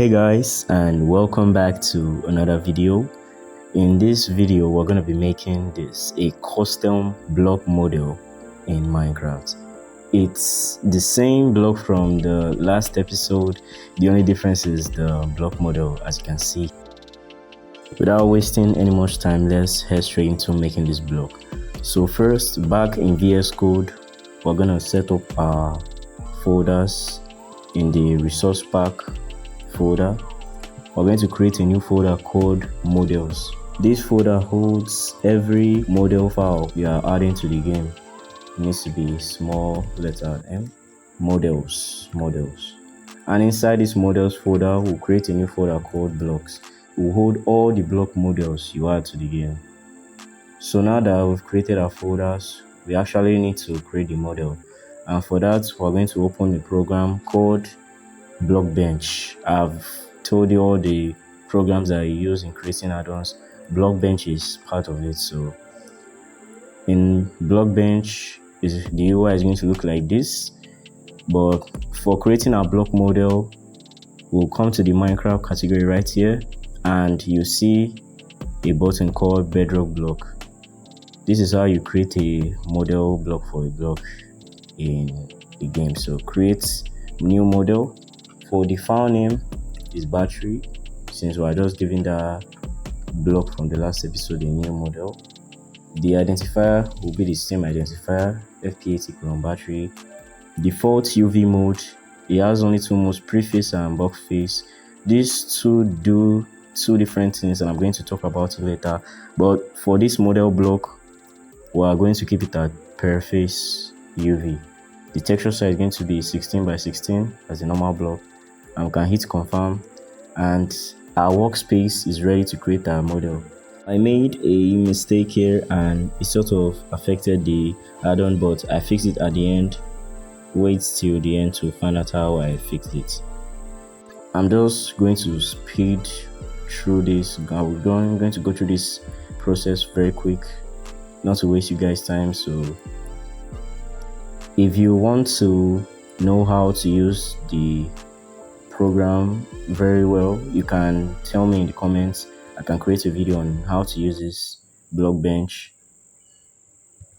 Hey guys, and welcome back to another video. In this video we're going to be making a custom block model in Minecraft. It's the same block from the last episode. The only difference is the block model, as you can see. Without wasting any much time, let's head straight into making this block. So first, back in VS Code, we're going to set up our folders. In the resource pack folder, we're going to create a new folder called models. This folder holds every model file you are adding to the game. It needs to be small letter M. Models. And inside this models folder, we'll create a new folder called blocks. We'll hold all the block models you add to the game. So now that we've created our folders, we actually need to create the model. And for that, we're going to open a program called Blockbench. I've told you all the programs that I use in creating add-ons. Blockbench is part of it. So in Blockbench, the UI is going to look like this. But for creating our block model, we'll come to the Minecraft category right here, and you see a button called Bedrock block. This is how you create a model block for a block in the game. So create new model. For the file name is battery, since we are just giving that block from the last episode a new model. The identifier will be the same identifier, fp80 battery. Default UV mode, it has only two modes, preface and box face. These two do two different things, and I'm going to talk about it later. But for this model block, we are going to keep it at per face UV. The texture size is going to be 16 by 16 as a normal block, and we can hit confirm, and our workspace is ready to create our model. I made a mistake here and it sort of affected the add-on, but I fixed it at the end. Wait till the end to find out how I fixed it. I'm just going to speed through this. I'm going to go through this process very quick, not to waste you guys time. So if you want to know how to use the program very well, you can tell me in the comments. I can create a video on how to use this Blockbench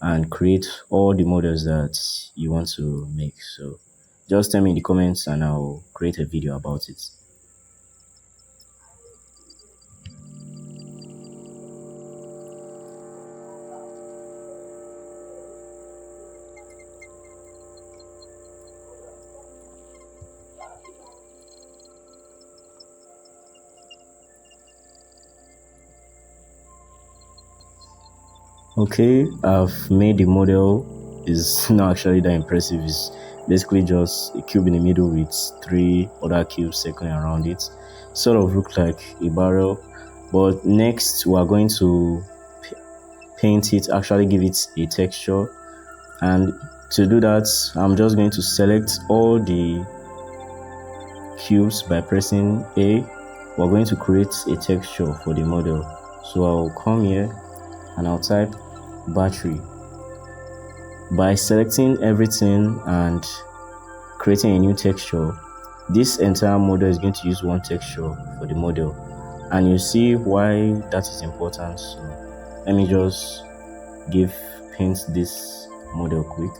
and create all the models that you want to make. So just tell me in the comments and I'll create a video about it. Okay, I've made the model. Is not actually that impressive. It's basically just a cube in the middle with three other cubes circling around it. Sort of look like a barrel. But next we are going to paint it, actually give it a texture. And to do that, I'm just going to select all the cubes by pressing A. We're going to create a texture for the model. So I'll come here and I'll type battery. By selecting everything and creating a new texture, this entire model is going to use one texture for the model, and you see why that is important. So let me just paint this model quick.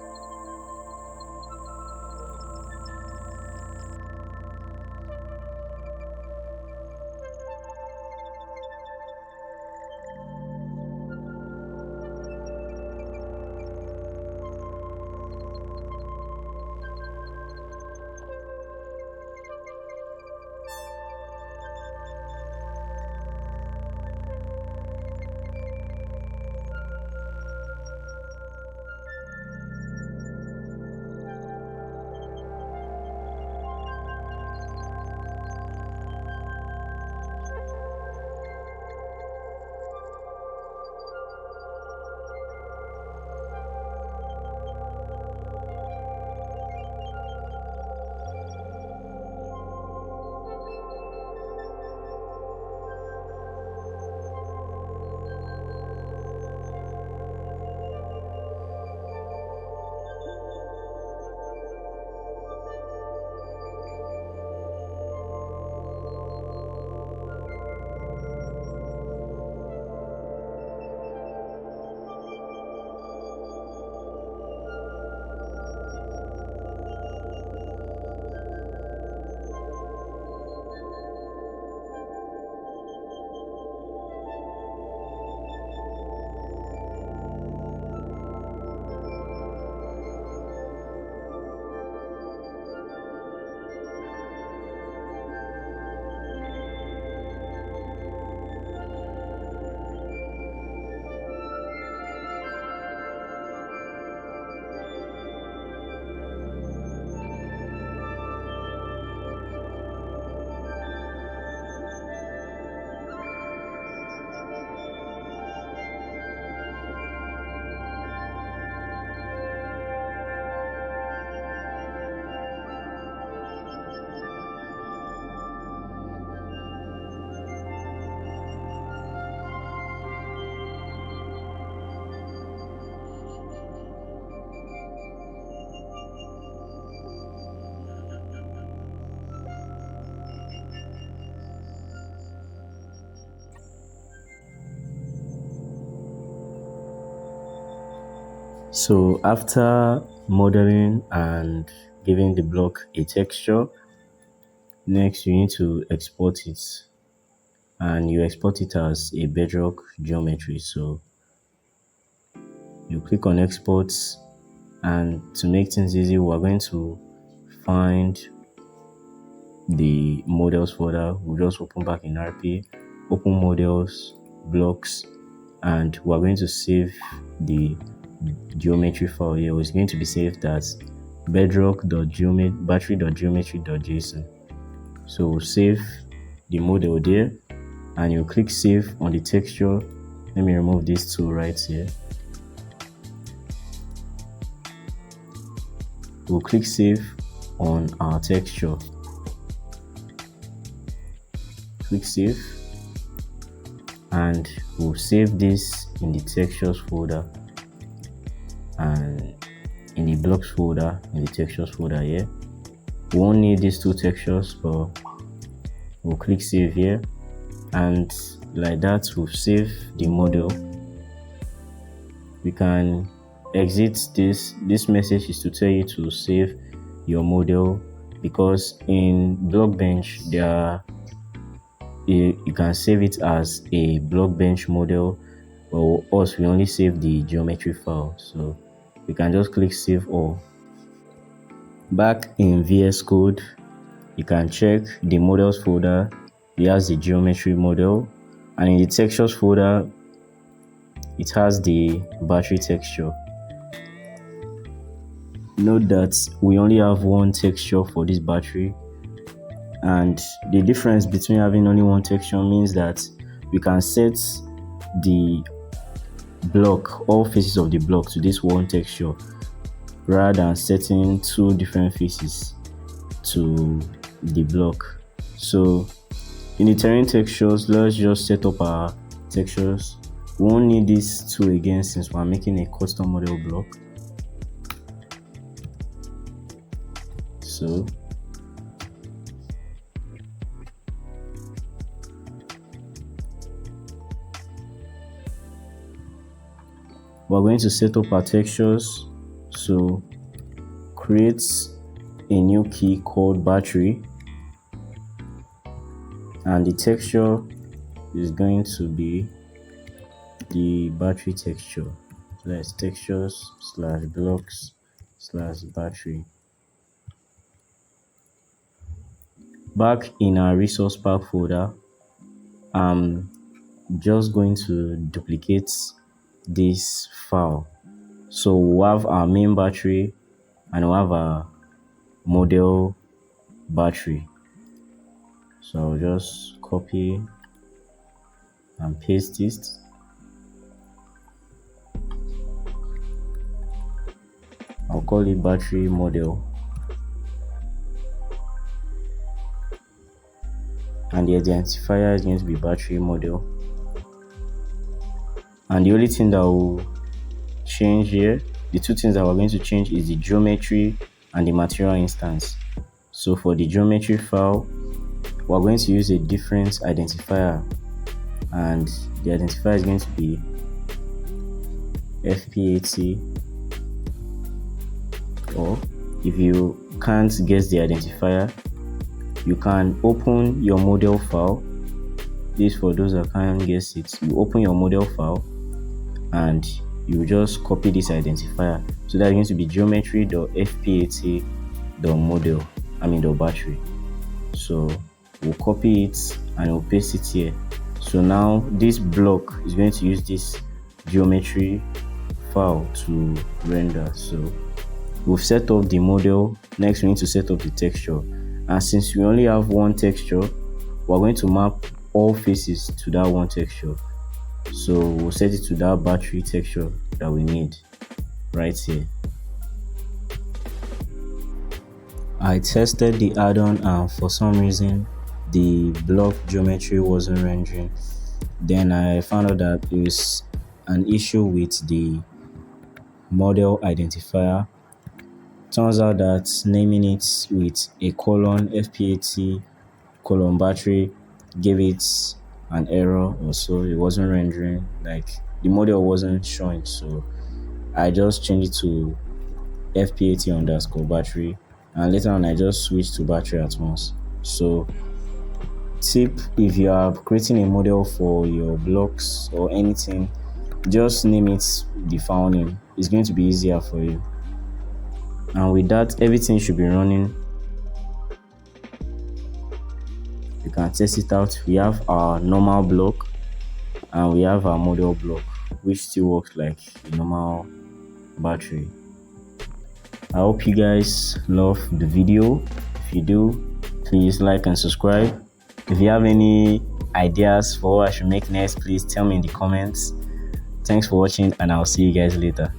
So after modeling and giving the block a texture, next you need to export it, and you export it as a Bedrock geometry. So you click on exports, and to make things easy, we're going to find the models folder. We'll just open back in RP, open models, blocks, and we're going to save the geometry file here. It's going to be saved as battery.geometry.json. So we'll save the model there, and you click save on the texture. Let me remove these two right here. We'll click save on our texture. Click save, and we'll save this in the textures folder and in the blocks folder in the textures folder here. We won't need these two textures, but we'll click save here, and like that we've saved the model. We can exit this. This message is to tell you to save your model, because in Blockbench you can save it as a Blockbench model, but us, we only save the geometry file, so we can just click save all. Back in VS Code, you can check the models folder. It has the geometry model, and in the textures folder it has the battery texture. Note that we only have one texture for this battery, and the difference between having only one texture means that we can set the block, all faces of the block, to this one texture rather than setting two different faces to the block. So in the terrain textures, let's just set up our textures. We won't need these two again since we're making a custom model block. So we're going to set up our textures. So create a new key called battery, and the texture is going to be the battery texture. Let's textures / blocks / battery. Back in our resource pack folder, I'm just going to duplicate this file. So we'll have our main battery and we'll have our model battery. So I'll just copy and paste this. I'll call it battery model, and the identifier is going to be battery model. And the only thing that will change here, the two things that we're going to change, is the geometry and the material instance. So for the geometry file, we're going to use a different identifier, and the identifier is going to be FPAT, or if you can't guess the identifier, you can open your model file. This for those that can't guess it. You open your model file and you just copy this identifier. So that's going to be geometry.fpat.model, battery. So we'll copy it and we'll paste it here. So now this block is going to use this geometry file to render. So we've set up the model. Next we need to set up the texture, and since we only have one texture, we're going to map all faces to that one texture. So we'll set it to that battery texture that we need right here. I tested the add-on, and for some reason the block geometry wasn't rendering. Then I found out that there is an issue with the model identifier. Turns out that naming it with a colon FPAT battery gave it an error, or so it wasn't rendering, like the model wasn't showing. So I just change it to fpat underscore battery, and later on I just switch to battery at once. So tip, if you are creating a model for your blocks or anything, just name it the file name. It's going to be easier for you. And with that, everything should be running. You can test it out. We have our normal block and we have our model block, which still works like a normal battery. I hope you guys love the video. If you do, please like and subscribe. If you have any ideas for what I should make next, please tell me in the comments. Thanks for watching, and I'll see you guys later.